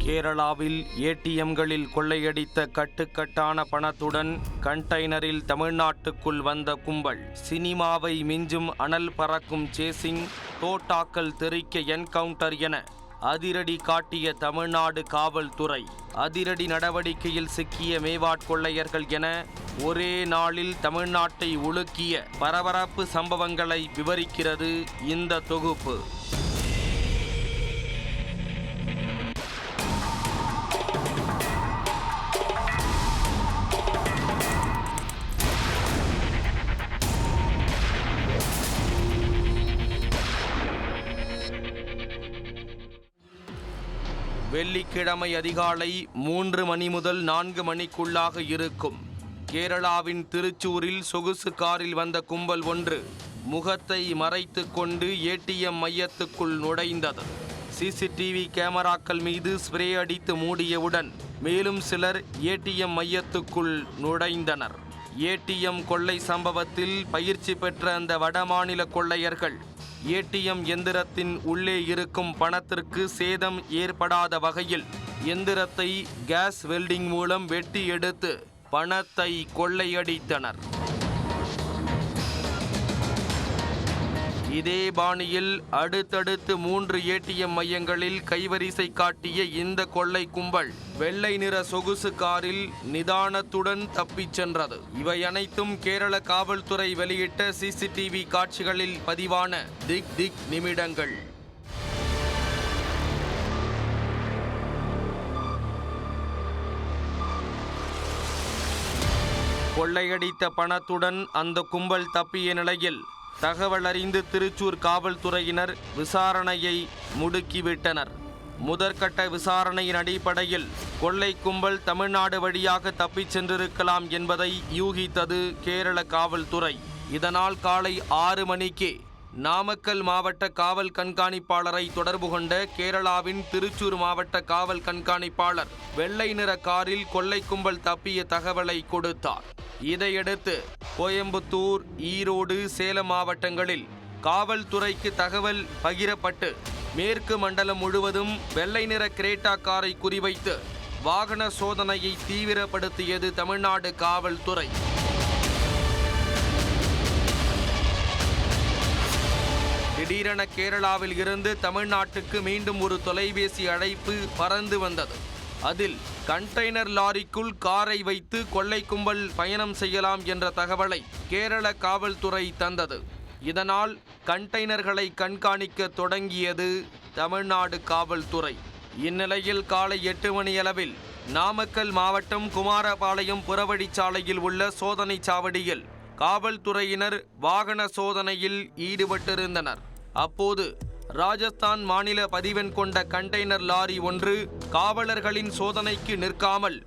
கேரளாவில் ஏடிஎம்களில் கொள்ளையடித்த கட்டுக்கட்டான பணத்துடன் கண்டெய்னரில் தமிழ்நாட்டுக்குள் வந்த கும்பல். சினிமாவை மிஞ்சும் அனல் பறக்கும் சேசிங், தோட்டாக்கள் தெறிக்க என்கவுண்டர் என அதிரடி காட்டிய தமிழ்நாடு காவல்துறை. அதிரடி நடவடிக்கையில் சிக்கிய மேவாட் கொள்ளையர்கள் என ஒரே நாளில் தமிழ்நாட்டை உலுக்கிய பரபரப்பு சம்பவங்களை விவரிக்கிறது இந்த தொகுப்பு. வெள்ளிக்கிழமை அதிகாலை 3 மணி முதல் 4 மணிக்குள்ளாக இருக்கும். கேரளாவின் திருச்சூரில் சொகுசு காரில் வந்த கும்பல் ஒன்று முகத்தை மறைத்து கொண்டு ஏடிஎம் மையத்துக்குள் நுழைந்தது. சிசிடிவி கேமராக்கள் மீது ஸ்ப்ரே அடித்து மூடியவுடன் மேலும் சிலர் ஏடிஎம் மையத்துக்குள் நுழைந்தனர். ஏடிஎம் கொள்ளை சம்பவத்தில் பயிற்சி பெற்ற அந்த வடமாநில கொள்ளையர்கள் ஏடிஎம் எந்திரத்தின் உள்ளே இருக்கும் பணத்திற்கு சேதம் ஏற்படாத வகையில் எந்திரத்தை கேஸ் வெல்டிங் மூலம் வெட்டி எடுத்து பணத்தை கொள்ளையடித்தனர். இதே பாணியில் அடுத்தடுத்து 3 ஏடிஎம் மையங்களில் கைவரிசை காட்டிய இந்த கொள்ளை கும்பல் வெள்ளை நிற சொகுசு காரில் நிதானத்துடன் தப்பிச் சென்றது. இவை அனைத்தும் கேரள காவல்துறை வெளியிட்ட சிசிடிவி காட்சிகளில் பதிவான திக் நிமிடங்கள். கொள்ளையடித்த பணத்துடன் அந்த கும்பல் தப்பிய நிலையில் தகவல் அறிந்து திருச்சூர் காவல்துறையினர் விசாரணையை முடுக்கிவிட்டனர். முதற்கட்ட விசாரணையின் அடிப்படையில் கொள்ளை கும்பல் தமிழ்நாடு வழியாக தப்பிச் சென்றிருக்கலாம் என்பதை யூகித்தது கேரள காவல்துறை. இதனால் காலை 6 மணிக்கு நாமக்கல் மாவட்ட காவல் கண்காணிப்பாளரை தொடர்பு கொண்ட கேரளாவின் திருச்சூர் மாவட்ட காவல் கண்காணிப்பாளர் வெள்ளை நிற காரில் கொள்ளை கும்பல் தப்பிய தகவலை கொடுத்தார். இதையடுத்து கோயம்புத்தூர், ஈரோடு, சேலம் மாவட்டங்களில் காவல்துறைக்கு தகவல் பகிரப்பட்டு மேற்கு மண்டலம் முழுவதும் வெள்ளை நிற கிரேட்டா காரை குறிவைத்து வாகன சோதனையை தீவிரப்படுத்தியது தமிழ்நாடு காவல்துறை. திடீரென கேரளாவில் இருந்து தமிழ்நாட்டுக்கு மீண்டும் ஒரு தொலைபேசி அழைப்பு பறந்து வந்தது. அதில் கண்டெய்னர் லாரிக்குள் காரை வைத்து கொள்ளை கும்பல் பயணம் செய்யலாம் என்ற தகவலை கேரள காவல்துறை தந்தது. இதனால் கண்டெய்னர்களை கண்காணிக்க தொடங்கியது தமிழ்நாடு காவல்துறை. இந்நிலையில் காலை 8 மணியளவில் நாமக்கல் மாவட்டம் குமாரபாளையம் புறவழிச்சாலையில் உள்ள சோதனை சாவடியில் காவல்துறையினர் வாகன சோதனையில் ஈடுபட்டிருந்தனர். அப்போது ராஜஸ்தான் மாநில பதிவெண் கொண்ட கண்டெய்னர் லாரி ஒன்று காவலர்களின் சோதனைக்கு நிற்காமல்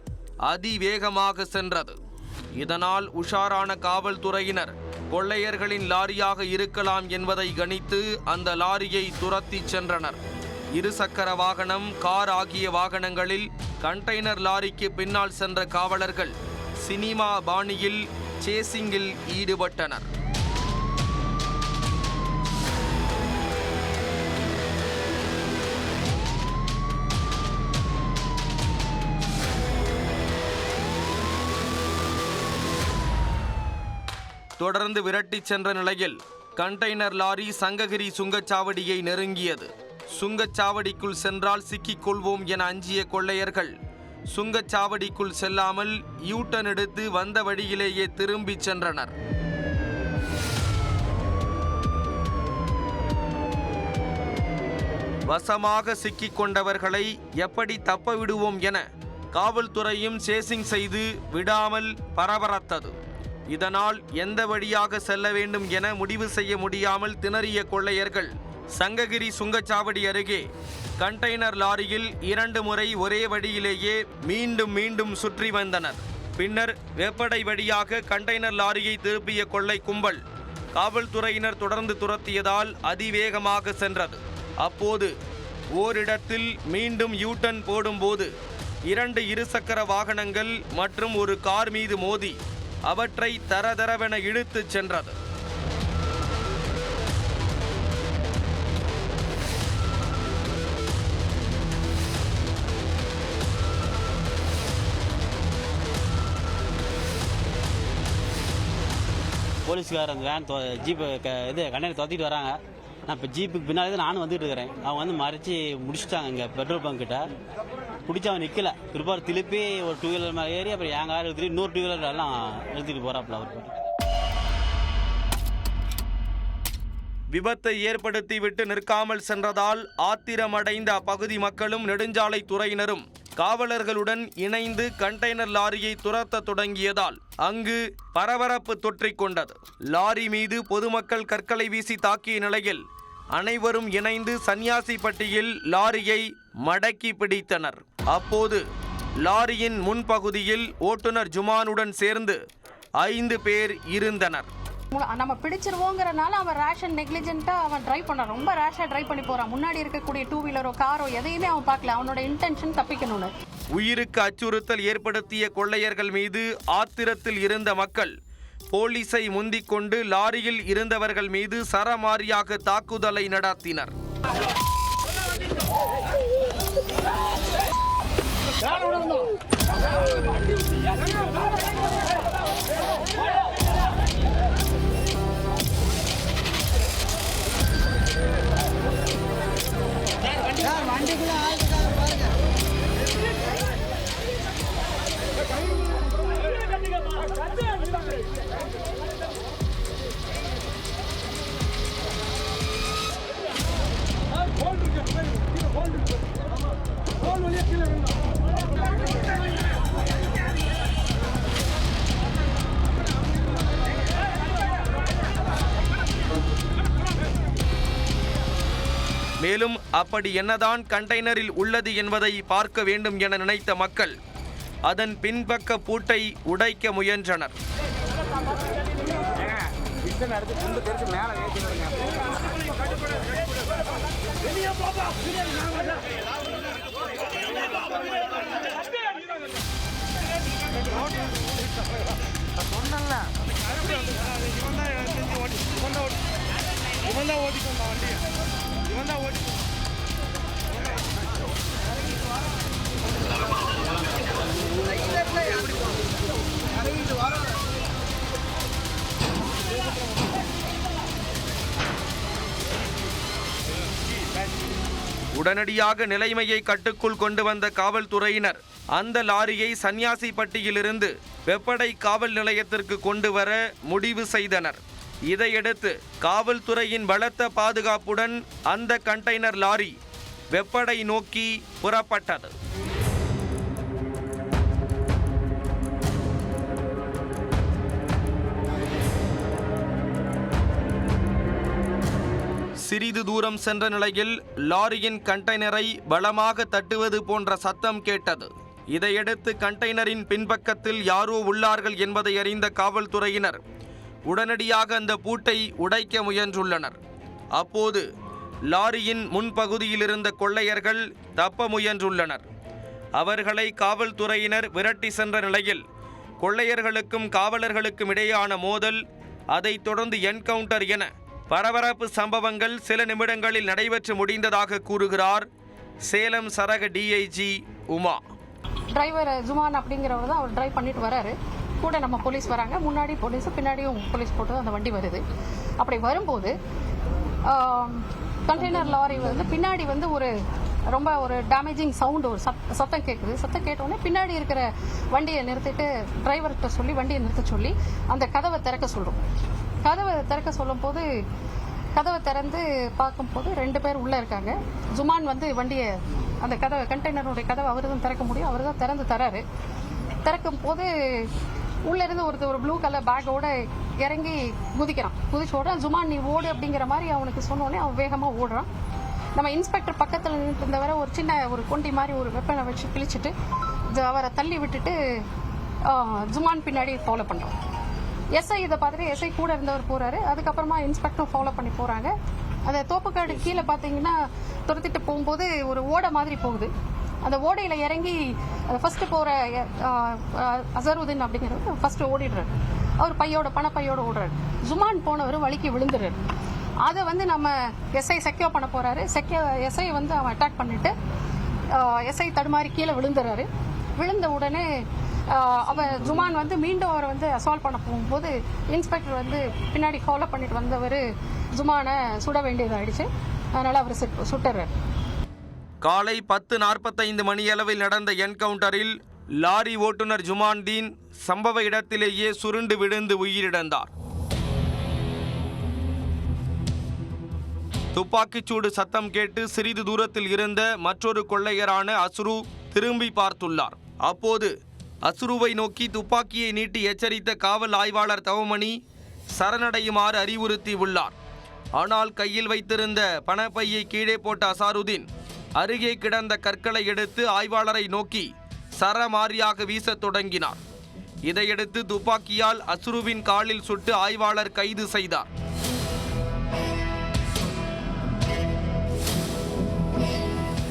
அதிவேகமாக சென்றது. இதனால் உஷாரான காவல்துறையினர் கொள்ளையர்களின் லாரியாக இருக்கலாம் என்பதை கணித்து அந்த லாரியை துரத்தி சென்றனர். இருசக்கர வாகனம், கார் ஆகிய வாகனங்களில் கண்டெய்னர் லாரிக்கு பின்னால் சென்ற காவலர்கள் சினிமா பாணியில் சேசிங்கில் ஈடுபட்டனர். தொடர்ந்து விரட்டிச் சென்ற நிலையில் கண்டெய்னர் லாரி சங்ககிரி சுங்கச்சாவடியை நெருங்கியது. சுங்கச்சாவடிக்குள் சென்றால் சிக்கிக் கொள்வோம் என அஞ்சிய கொள்ளையர்கள் சுங்கச்சாவடிக்குள் செல்லாமல் யூட்டன் எடுத்து வந்த வழியிலேயே திரும்பிச் சென்றனர். வசமாக சிக்கிக் கொண்டவர்களை எப்படி தப்ப விடுவோம் என காவல்துறையும் சேசிங் செய்து விடாமல் பரபரத்தது. இதனால் எந்த வழியாக செல்ல வேண்டும் என முடிவு செய்ய முடியாமல் திணறிய கொள்ளையர்கள் சங்ககிரி சுங்கச்சாவடி அருகே கண்டெய்னர் லாரியில் 2 முறை ஒரே வழியிலேயே மீண்டும் சுற்றி வந்தனர். பின்னர் வெப்படை வழியாக கண்டெய்னர் லாரியை திருப்பிய கொள்ளை கும்பல் காவல்துறையினர் தொடர்ந்து துரத்தியதால் அதிவேகமாக சென்றது. அப்போது ஓரிடத்தில் மீண்டும் யூட்டன் போடும்போது 2 இருசக்கர வாகனங்கள் மற்றும் ஒரு கார் மீது மோதி அவற்றை தரதரவென இழுத்துச் சென்றது. போலீஸ்கார் அந்த வேன் ஜீப்பு இது கண்டெய்னர் துரத்திட்டு வராங்க. நான் இப்போ ஜீப்புக்கு பின்னாடி நானும் வந்துட்டு இருக்கிறேன். அவங்க வந்து மறைச்சி முடிச்சுட்டாங்க. இங்கே பெட்ரோல் பங்க் கிட்ட பிடிச்சி அவன் நிற்கல. திருப்பார் திருப்பி ஒரு 2 வீலர் மேலே ஏறி அப்புறம் என் கார் எடுத்துட்டு இன்னொரு 2 வீலர் எல்லாம் எடுத்துகிட்டு போகிறாப்புல அவர். விபத்தை ஏற்படுத்திவிட்டு நிற்காமல் சென்றதால் ஆத்திரமடைந்த அப்பகுதி மக்களும் நெடுஞ்சாலை துறையினரும் காவலர்களுடன் இணைந்து கண்டெய்னர் லாரியை துரத்த தொடங்கியதால் அங்கு பரபரப்பு தொற்றிக் கொண்டது. லாரி மீது பொதுமக்கள் கற்களை வீசி தாக்கிய நிலையில் அனைவரும் இணைந்து சன்னியாசிப்பட்டியில் லாரியை மடக்கி பிடித்தனர். அப்போது லாரியின் முன்பகுதியில் ஓட்டுநர் ஜுமானுடன் சேர்ந்து 5 பேர் இருந்தனர். நம்ம பிடிச்சிருவோங்கிறனால அவன் ரேஷன் நெக்லிஜென்ட்டா அவன் டிரைவ் பண்ணான். ரொம்ப ரேஷா டிரைவ் பண்ணி போறான். முன்னாடி இருக்கக்கூடிய 2 வீலரோ காரோ எதையுமே அவன் பார்க்கல. அவனோட இன்டென்ஷன் தப்பிக்கணும்னு. உயிருக்கு அச்சுறுத்தல் ஏற்படுத்திய கொள்ளையர்கள் மீது ஆத்திரத்தில் இருந்த மக்கள் போலீஸை முந்திக் கொண்டு லாரியில் இருந்தவர்கள் மீது சரமாரியாக தாக்குதலை நடத்தினர். மேலும் அப்படி என்னதான் கண்டெய்னரில் உள்ளது என்பதை பார்க்க வேண்டும் என நினைத்த மக்கள் அதன் பின்பக்க பூட்டை உடைக்க முயன்றனர். உடனடியாக நிலைமையை கட்டுக்குள் கொண்டு வந்த காவல்துறையினர் அந்த லாரியை சன்னியாசிப்பட்டியிலிருந்து வெப்படை காவல் நிலையத்திற்கு கொண்டு வர முடிவு செய்தனர். இதையடுத்து காவல்துறையின் பலத்த பாதுகாப்புடன் அந்த கண்டெய்னர் லாரி வெப்படை நோக்கி புறப்பட்டது. சிறிது தூரம் சென்ற நிலையில் லாரியின் கண்டெய்னரை பலமாக தட்டுவது போன்ற சத்தம் கேட்டது. இதையடுத்து கண்டெய்னரின் பின்பக்கத்தில் யாரோ உள்ளார்கள் என்பதை அறிந்த காவல்துறையினர் உடனடியாக அந்த பூட்டை உடைக்க முயன்றுள்ளனர். அப்போது லாரியின் முன்பகுதியில் இருந்த கொள்ளையர்கள் தப்ப முயன்றுள்ளனர். அவர்களை காவல்துறையினர் விரட்டி சென்ற நிலையில் கொள்ளையர்களுக்கும் காவலர்களுக்கும் இடையேயான மோதல், அதைத் தொடர்ந்து என்கவுண்டர் என பரபரப்பு சம்பவங்கள் சில நிமிடங்களில் நடைபெற்று முடிந்ததாக கூறுகிறார் சேலம் சரக டிஐஜி உமா. டிரைவர் ஜுமான் அப்படிங்கிறவர் தான் அவர் டிரைவ் பண்ணிட்டு வராரு. கூட நம்ம போலீஸ் வராங்க. முன்னாடி போலீஸ், பின்னாடியும் போலீஸ் போட்டு அந்த வண்டி வருது. அப்படி வரும்போது கண்டெய்னர் லாரி வந்து பின்னாடி வந்து ரொம்ப டேமேஜிங் சவுண்டு, ஒரு சத்தம் கேட்குது. சத்தம் கேட்டோடனே பின்னாடி இருக்கிற வண்டியை நிறுத்திட்டு டிரைவர்கிட்ட சொல்லி வண்டியை நிறுத்த சொல்லி அந்த கதவை திறக்க சொல்கிறோம். கதவை திறக்க சொல்லும் போது கதவை திறந்து பார்க்கும்போது 2 பேர் உள்ளே இருக்காங்க. ஜுமான் வந்து வண்டியை அந்த கதவை கண்டெய்னருடைய கதவை அவர் தான் திறக்க முடியும். அவர் தான் திறந்து தராரு. திறக்கும் போது உள்ளேருந்து ஒரு ப்ளூ கலர் பேக்கோட இறங்கி குதிக்கிறான். குதிச்சு ஓடுறான். ஜுமான் நீ ஓடு அப்படிங்கிற மாதிரி அவனுக்கு சொன்னோடனே அவன் வேகமாக ஓடுறான். நம்ம இன்ஸ்பெக்டர் பக்கத்தில் நின்று இருந்தவரை ஒரு சின்ன கொண்டி மாதிரி ஒரு வெப்பனை வச்சு கிழிச்சிட்டு அவரை தள்ளி விட்டுட்டு ஜுமான் பின்னாடி ஃபாலோ பண்ணுறோம். எஸ்ஐ இதை பார்த்துட்டு எஸ்ஐ கூட இருந்தவர் போறாரு. அதுக்கப்புறமா இன்ஸ்பெக்டரும் ஃபாலோ பண்ணி போறாங்க. அந்த தோப்புக்காடு கீழே பார்த்தீங்கன்னா துரத்திட்டு போகும்போது ஒரு ஓடை மாதிரி போகுது. அந்த ஓடையில் இறங்கி ஃபர்ஸ்ட் போகிற அசருதீன் அப்படிங்கிறவர் ஃபர்ஸ்ட் ஓடிடுறாரு. அவர் பணப்பையோட ஓடுறாரு. ஜுமான் போனவர் வலிக்கு விழுந்துடுறாரு. அதை வந்து நம்ம எஸ்ஐ செக்யூர் பண்ண போறாரு. எஸ்ஐ வந்து அவன் அட்டாக் பண்ணிட்டு எஸ்ஐ தடுமாறி கீழே விழுந்துறாரு. விழுந்த உடனே அவன் ஜுமான் வந்து மீண்டும் அவர் வந்து அசால்ட் பண்ண போகும்போது இன்ஸ்பெக்டர் வந்து பின்னாடி ஃபாலோ பண்ணிட்டு வந்தவர் ஜுமானை சுட வேண்டியதாயிடுச்சு. அதனால அவர் சுட்டுறார். காலை 10:45 மணியளவில் நடந்த என்கவுண்டரில் லாரி ஓட்டுநர் ஜுமான்தீன் சம்பவ இடத்திலேயே சுருண்டு விழுந்து உயிரிழந்தார். துப்பாக்கிச்சூடு சத்தம் கேட்டு சிறிது தூரத்தில் இருந்த மற்றொரு கொள்ளையரான அஸ்ரு திரும்பி பார்த்துள்ளார். அப்போது அஸ்ருவை நோக்கி துப்பாக்கியை நீட்டி எச்சரித்த காவல் ஆய்வாளர் தவமணி சரணடையுமாறு அறிவுறுத்தி உள்ளார். ஆனால் கையில் வைத்திருந்த பணப்பையை கீழே போட்ட அசாருதீன் அருகே கிடந்த கற்களை எடுத்து ஆய்வாளரை நோக்கி சரமாரியாக வீசத் தொடங்கினார். இதையடுத்து துப்பாக்கியால் அஸ்ருவின் காலில் சுட்டு ஆய்வாளர் கைது செய்தார்.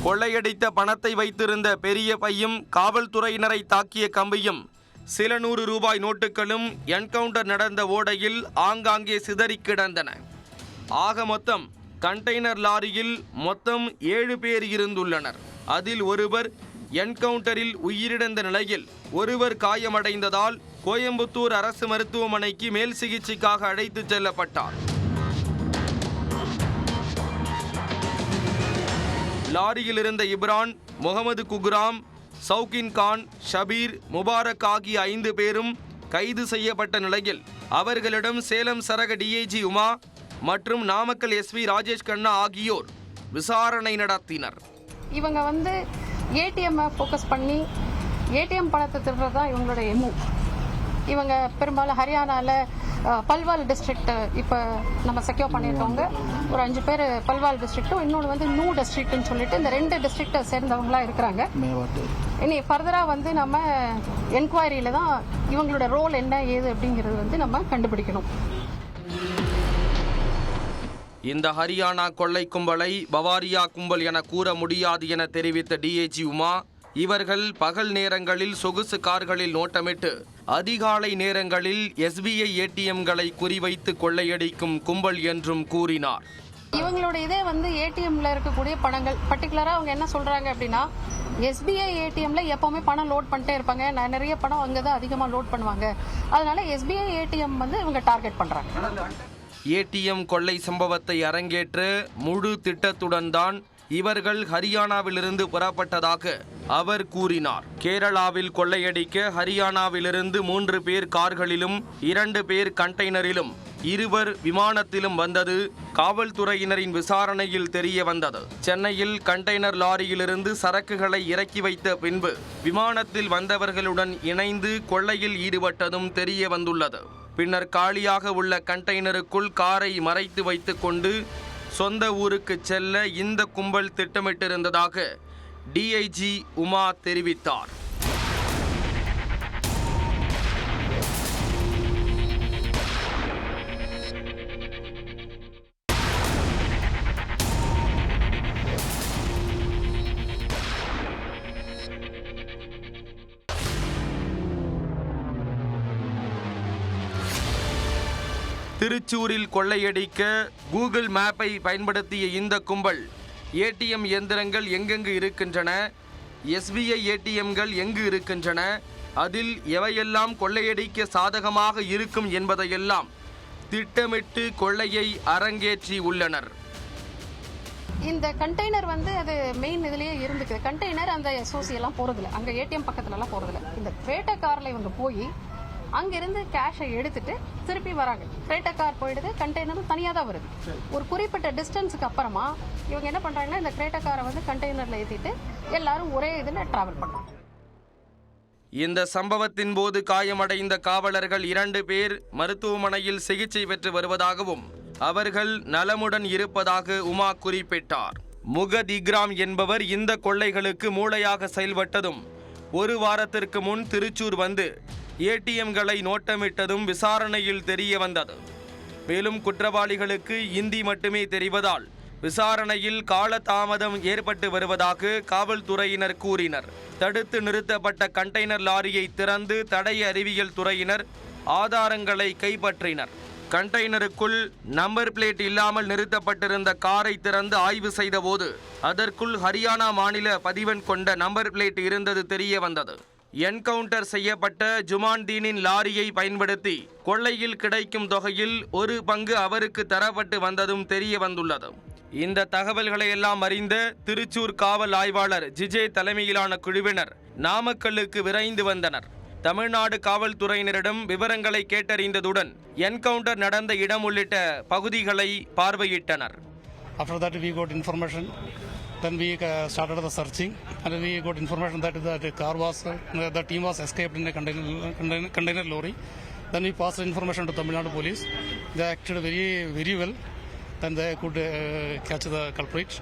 கொள்ளையடித்த பணத்தை வைத்திருந்த பெரிய பையும் காவல்துறையினரை தாக்கிய கம்பியும் சில 100 ரூபாய் நோட்டுகளும் என்கவுண்டர் நடந்த ஓடையில் ஆங்காங்கே சிதறி கிடந்தன. ஆக மொத்தம் கண்டெய்னர் லாரியில் மொத்தம் 7 பேர் இருந்துள்ளனர். அதில் ஒருவர் என்கவுண்டரில் உயிரிழந்த நிலையில் ஒருவர் காயமடைந்ததால் கோயம்புத்தூர் அரசு மருத்துவமனைக்கு மேல் சிகிச்சைக்காக அழைத்துச் செல்லப்பட்டார். லாரியில் இருந்த இப்ரான், முகமது குக்ராம், சவுகின் கான், ஷபீர், முபாரக் ஆகிய 5 பேரும் கைது செய்யப்பட்ட நிலையில் அவர்களிடம் சேலம் சரக டிஐஜி உமா மற்றும் நாமக்கல் எஸ்பி ராஜேஷ் கண்ணா ஆகியோர் விசாரணை நடத்தினர். இவங்க வந்து ஏடிஎம் ஃபோக்கஸ் பண்ணி ஏடிஎம் பணத்தை திருடுறது தான் இவங்களோட எம்மு. இவங்க பெரும்பாலும் ஹரியானாவில் பல்வால் டிஸ்ட்ரிக்ட் இப்போ நம்ம செக்யூர் பண்ணியிருக்கவங்க ஒரு 5 பேர் பல்வால் டிஸ்ட்ரிக்ட்டும் இன்னொன்று வந்து நூ டிஸ்ட்ரிக்ட்னு சொல்லிட்டு இந்த 2 டிஸ்ட்ரிக்டை சேர்ந்தவங்களா இருக்கிறாங்க. இனி ஃபர்தராக வந்து நம்ம என்கொயரியில் தான் இவங்களோட ரோல் என்ன ஏது அப்படிங்கிறது வந்து நம்ம கண்டுபிடிக்கணும். இந்த ஹரியானா கொள்ளை கும்பலை பவாரியா கும்பல் என கூற முடியாது என தெரிவித்த டிஐஜி உமா, இவர்கள் பகல் நேரங்களில் சொகுசு கார்களில் நோட்டமிட்டு அதிகாலை நேரங்களில் எஸ்பிஐ ஏடிஎம்களை குறிவைத்து கொள்ளையடிக்கும் கும்பல் என்றும் கூறினார். இவங்களோட இதே வந்து ஏடிஎம்ல இருக்கக்கூடிய பணங்கள் பர்டிகுலராக அவங்க என்ன சொல்றாங்க அப்படின்னா, எஸ்பிஐ ஏடிஎம்ல எப்பவுமே பணம் லோட் பண்ணிட்டே இருப்பாங்க, நிறைய பணம் அங்கே தான் அதிகமாக லோட் பண்ணுவாங்க, அதனால எஸ்பிஐ ஏடிஎம் வந்து இவங்க டார்கெட் பண்றாங்க. ஏடிஎம் கொள்ளை சம்பவத்தை அரங்கேற்ற முழு திட்டத்துடன் தான் இவர்கள் ஹரியானாவிலிருந்து புறப்பட்டதாக அவர் கூறினார். கேரளாவில் கொள்ளையடிக்க ஹரியானாவிலிருந்து 3 பேர் கார்களிலும் 2 பேர் கண்டெய்னரிலும் 2 விமானத்திலும் வந்தது காவல்துறையினரின் விசாரணையில் தெரிய வந்தது. சென்னையில் கண்டெய்னர் லாரியிலிருந்து சரக்குகளை இறக்கி வைத்த பின்பு விமானத்தில் வந்தவர்களுடன் இணைந்து கொள்ளையில் ஈடுபட்டதும் தெரிய வந்துள்ளது. பின்னர் காலியாக உள்ள கண்டெய்னருக்குள் காரை மறைத்து வைத்துக் கொண்டு சொந்த ஊருக்கு செல்ல இந்த கும்பல் திட்டமிட்டிருந்ததாக டிஐஜி உமா தெரிவித்தார். திருச்சூரில் கொள்ளையடிக்க கூகுள் மேப்பை பயன்படுத்திய இந்த கும்பல் ஏடிஎம் இயந்திரங்கள் எங்கெங்கு இருக்கின்றன, எஸ்பிஐ ஏடிஎம்கள் எங்கு இருக்கின்றன, அதில் எவையெல்லாம் கொள்ளையடிக்க சாதகமாக இருக்கும் என்பதையெல்லாம் திட்டமிட்டு கொள்ளையை அரங்கேற்றி உள்ளனர். இந்த கண்டெய்னர் வந்து அது மெயின் இதுலயே இருந்துக்கு கண்டெய்னர் அந்த எஸ்ஓசி எல்லாம் போறதில்ல, அங்க ஏடிஎம் பக்கத்துல எல்லாம் போறதில்ல. இந்த கிரேட்டா கார்ல இவங்க போய் அங்கிருந்து கேஷை எடுத்துட்டு திருப்பி வராங்க. கிரேட்டர் கார் போயிடுது, கண்டெய்னரும் தனியாக தான் வருது. ஒரு குறிப்பிட்ட டிஸ்டன்ஸுக்கு அப்புறமா இவங்க என்ன பண்றாங்கன்னா இந்த கிரேட்டர் காரை வந்து கண்டெய்னர்ல ஏற்றிட்டு எல்லாரும் ஒரே இதில் டிராவல் பண்றாங்க. இந்த சம்பவத்தின் போது காயமடைந்த காவலர்கள் 2 பேர் மருத்துவமனையில் சிகிச்சை பெற்று வருவதாகவும் அவர்கள் நலமுடன் இருப்பதாக உமா குறிப்பிட்டார். முகத் இக்ராம் என்பவர் இந்த கொள்ளைகளுக்கு மூளையாக செயல்பட்டதும் 1 வாரத்திற்கு முன் திருச்சூர் வந்து ஏடிஎம்களை நோட்டமிட்டதும் விசாரணையில் தெரிய வந்தது. மேலும் குற்றவாளிகளுக்கு இந்தி மட்டுமே தெரிவதால் விசாரணையில் காலதாமதம் ஏற்பட்டு வருவதாக காவல்துறையினர் கூறினர். தடுத்து நிறுத்தப்பட்ட கண்டெய்னர் லாரியை திறந்து தடய அறிவியல் துறையினர் ஆதாரங்களை கைப்பற்றினர். கண்டெய்னருக்குள் நம்பர் பிளேட் இல்லாமல் நிறுத்தப்பட்டிருந்த காரை திறந்து ஆய்வு செய்தபோது அதற்குள் ஹரியானா மாநில பதிவெண் கொண்ட நம்பர் பிளேட் இருந்தது தெரிய வந்தது. என்கவுண்டர் செய்யப்பட்ட ஜுமான்தீனின் லாரியை பயன்படுத்தி கொள்ளையில் கிடைக்கும் தொகையில் ஒரு பங்கு அவருக்கு தரப்பட்டு வந்ததும் தெரிய வந்துள்ளது. இந்த தகவல்களை எல்லாம் அறிந்த திருச்சூர் காவல் ஆய்வாளர் ஜிஜே தலைமையிலான குழுவினர் நாமக்கல்லுக்கு விரைந்து வந்தனர். தமிழ்நாடு காவல்துறையினரிடம் விவரங்களை கேட்டறிந்ததுடன் என்கவுண்டர் நடந்த இடம் உள்ளிட்ட பகுதிகளை பார்வையிட்டனர். After that we got information, then we started the searching, and we got information that the team was escaped in a container lorry. Then we passed the information to Tamil Nadu police. They acted very well. Then they could catch the culprit.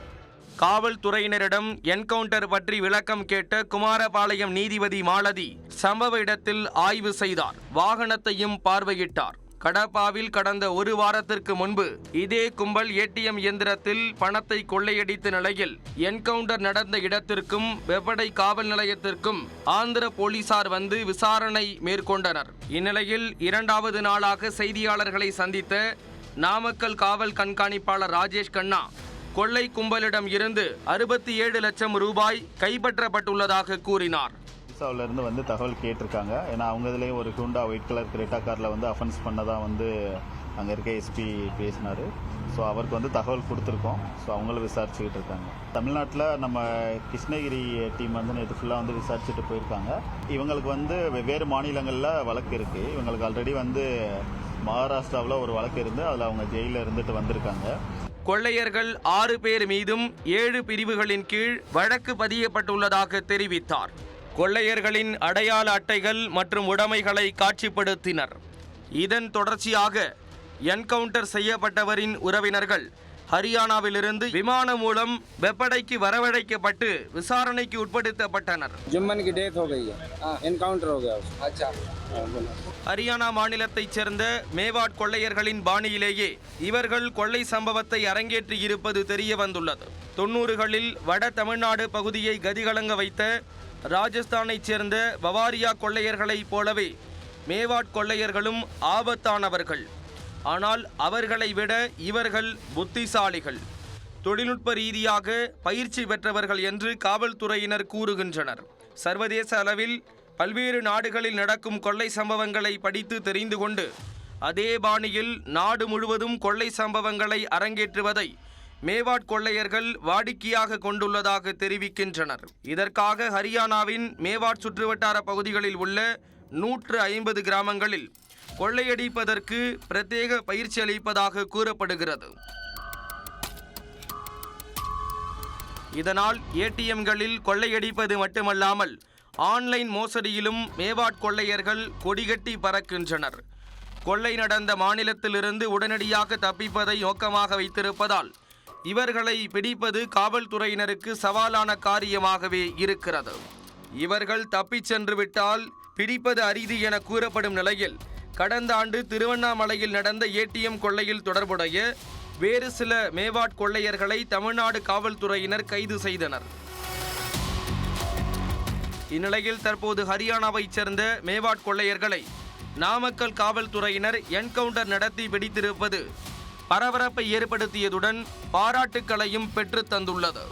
காவல்துறையினரிடம் encounter பற்றி விளக்கம் கேட்ட குமாரபாளையம் நீதிபதி மாலதி சம்பவ இடத்தில் ஆய்வு செய்தார். வாகனத்தையும் பார்வையிட்டார். கடப்பாவில் கடந்த ஒரு வாரத்திற்கு முன்பு இதே கும்பல் ஏடிஎம் இயந்திரத்தில் பணத்தை கொள்ளையடித்த நிலையில் என்கவுண்டர் நடந்த இடத்திற்கும் வெப்படை காவல் நிலையத்திற்கும் ஆந்திர போலீசார் வந்து விசாரணை மேற்கொண்டனர். இந்நிலையில் இரண்டாவது நாளாக செய்தியாளர்களை சந்தித்த நாமக்கல் காவல் கண்காணிப்பாளர் ராஜேஷ் கண்ணா கொள்ளை கும்பலிடம் இருந்து 67 லட்சம் ரூபாய் கைப்பற்றப்பட்டுள்ளதாக கூறினார். இருந்து வந்து தகவல் கேட்டிருக்காங்க. ஏன்னா அவங்க இதுலேயும் ஒரு ஹூண்டா ஒயிட் கலர் கிரெட்டா காரில் வந்து அஃபென்ஸ் பண்ணதான் வந்து அங்கே இருக்க எஸ்பி பேசினார். ஸோ அவருக்கு வந்து தகவல் கொடுத்துருக்கோம். ஸோ அவங்களும் விசாரிச்சுக்கிட்டு இருக்காங்க. தமிழ்நாட்டில் நம்ம கிருஷ்ணகிரி டீம் வந்து நேற்று ஃபுல்லாக வந்து விசாரிச்சுட்டு போயிருக்காங்க. இவங்களுக்கு வந்து வெவ்வேறு மாநிலங்களில் வழக்கு இருக்குது. இவங்களுக்கு ஆல்ரெடி வந்து மகாராஷ்டிராவில் ஒரு வழக்கு இருந்து அதில் அவங்க ஜெயிலில் இருந்துட்டு வந்திருக்காங்க. கொள்ளையர்கள் 6 பேர் மீதும் 7 பிரிவுகளின் கீழ் வழக்கு பதியப்பட்டுள்ளதாக தெரிவித்தார். கொள்ளையர்களின் அடையாள அட்டைகள் மற்றும் உடைமைகளை காட்சிப்படுத்தினர். இதன் தொடர்ச்சியாக என்கவுண்டர் செய்யப்பட்டவரின் உறவினர்கள் ஹரியானாவிலிருந்து விமானம் மூலம் வெப்படைக்கு வரவழைக்கப்பட்டு விசாரணைக்கு உட்படுத்தப்பட்டனர். ஹரியானா மாநிலத்தைச் சேர்ந்த மேவாட் கொள்ளையர்களின் பாணியிலேயே இவர்கள் கொள்ளை சம்பவத்தை அரங்கேற்றி இருப்பது தெரிய வந்துள்ளது. 90களில் வட தமிழ்நாடு பகுதியை கதிகலங்க வைத்த ராஜஸ்தானைச் சேர்ந்த பவாரியா கொள்ளையர்களைப் போலவே மேவாட் கொள்ளையர்களும் ஆபத்தானவர்கள். ஆனால் அவர்களை விட இவர்கள் புத்திசாலிகள், தொழில்நுட்ப ரீதியாக பயிற்சி பெற்றவர்கள் என்று காவல்துறையினர் கூறுகின்றனர். சர்வதேச அளவில் பல்வேறு நாடுகளில் நடக்கும் கொள்ளை சம்பவங்களை படித்து தெரிந்து கொண்டு அதே பாணியில் நாடு முழுவதும் கொள்ளை சம்பவங்களை அரங்கேற்றுவதை மேவாட் கொள்ளையர்கள் வாடிக்கையாக கொண்டுள்ளதாக தெரிவிக்கின்றனர். இதற்காக ஹரியானாவின் மேவாட் சுற்றுவட்டார பகுதிகளில் உள்ள 150 கிராமங்களில் கொள்ளையடிப்பதற்கு பிரத்யேக பயிற்சி அளிப்பதாக கூறப்படுகிறது. இதனால் ஏடிஎம்களில் கொள்ளையடிப்பது மட்டுமல்லாமல் ஆன்லைன் மோசடியிலும் மேவாட் கொள்ளையர்கள் கொடிகட்டி பறக்கின்றனர். கொள்ளை நடந்த மாநிலத்திலிருந்து உடனடியாக தப்பிப்பதை நோக்கமாக வைத்திருப்பதால் இவர்களை பிடிப்பது காவல்துறையினருக்கு சவாலான காரியமாகவே இருக்கிறது. இவர்கள் தப்பிச் சென்று விட்டால் பிடிப்பது அரிது என கூறப்படும் நிலையில் கடந்த ஆண்டு திருவண்ணாமலையில் நடந்த ஏடிஎம் கொள்ளையில் தொடர்புடைய வேறு சில மேவாட் கொள்ளையர்களை தமிழ்நாடு காவல்துறையினர் கைது செய்தனர். இந்நிலையில் தற்போது ஹரியானாவைச் சேர்ந்த மேவாட் கொள்ளையர்களை நாமக்கல் காவல்துறையினர் என்கவுண்டர் நடத்தி பிடித்திருப்பது பரபரப்பை ஏற்படுத்தியதுடன் பாராட்டுக்களையும் பெற்று தந்துள்ளது.